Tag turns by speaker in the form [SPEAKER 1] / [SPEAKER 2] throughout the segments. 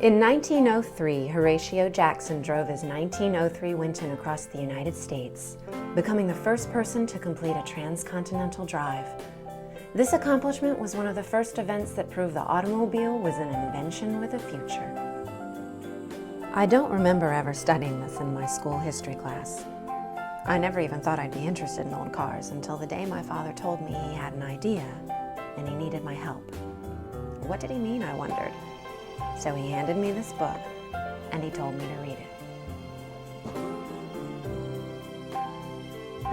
[SPEAKER 1] In 1903, Horatio Jackson drove his 1903 Winton across the United States, becoming the first person to complete a transcontinental drive. This accomplishment was one of the first events that proved the automobile was an invention with a future. I don't remember ever studying this in my school history class. I never even thought I'd be interested in old cars until the day my father told me he had an idea and he needed my help. What did he mean, I wondered? So he handed me this book, and he told me to read it.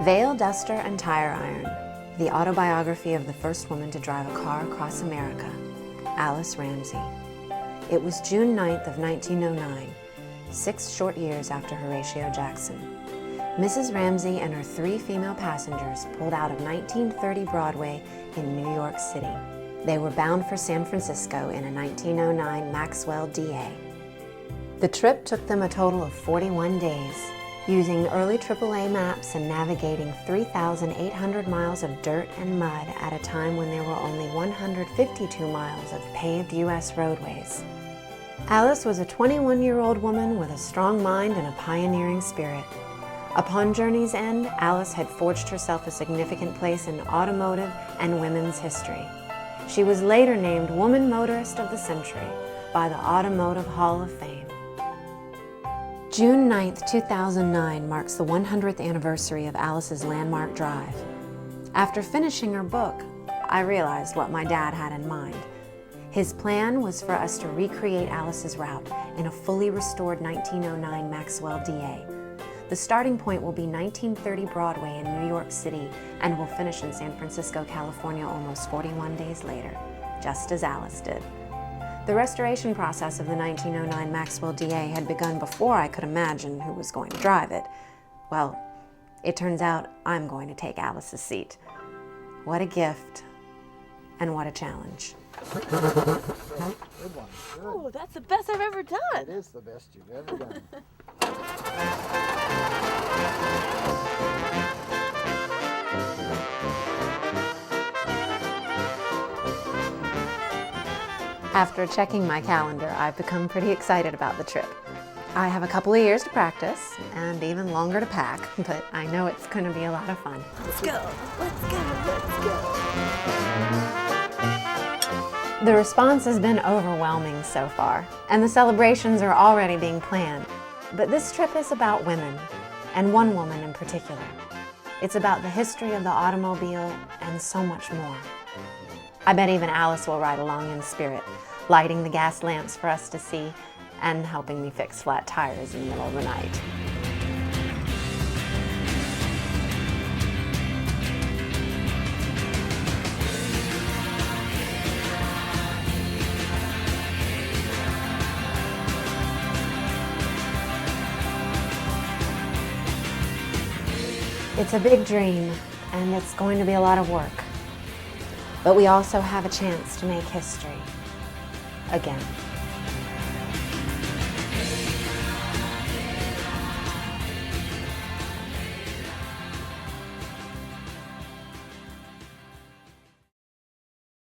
[SPEAKER 1] Veil, Duster, and Tire Iron, the autobiography of the first woman to drive a car across America, Alice Ramsey. It was June 9th of 1909, 6 short years after Horatio Jackson. Mrs. Ramsey and her 3 female passengers pulled out of 1930 Broadway in New York City. They were bound for San Francisco in a 1909 Maxwell DA. The trip took them a total of 41 days, using early AAA maps and navigating 3,800 miles of dirt and mud at a time when there were only 152 miles of paved U.S. roadways. Alice was a 21-year-old woman with a strong mind and a pioneering spirit. Upon journey's end, Alice had forged herself a significant place in automotive and women's history. She was later named Woman Motorist of the Century by the Automotive Hall of Fame. June 9, 2009 marks the 100th anniversary of Alice's landmark drive. After finishing her book, I realized what my dad had in mind. His plan was for us to recreate Alice's route in a fully restored 1909 Maxwell DA. The starting point will be 1930 Broadway in New York City and will finish in San Francisco, California almost 41 days later, just as Alice did. The restoration process of the 1909 Maxwell DA had begun before I could imagine who was going to drive it. Well, it turns out I'm going to take Alice's seat. What a gift, and what a challenge.
[SPEAKER 2] Good one. Good.
[SPEAKER 3] Oh, that's the best I've ever done.
[SPEAKER 2] It is the best you've ever done.
[SPEAKER 1] After checking my calendar, I've become pretty excited about the trip. I have a couple of years to practice and even longer to pack, but I know it's going to be a lot of fun.
[SPEAKER 3] Let's go. Let's go. Let's go.
[SPEAKER 1] The response has been overwhelming so far, and the celebrations are already being planned. But this trip is about women, and one woman in particular. It's about the history of the automobile and so much more. I bet even Alice will ride along in spirit, lighting the gas lamps for us to see and helping me fix flat tires in the middle of the night. It's a big dream, and it's going to be a lot of work. But we also have a chance to make history again.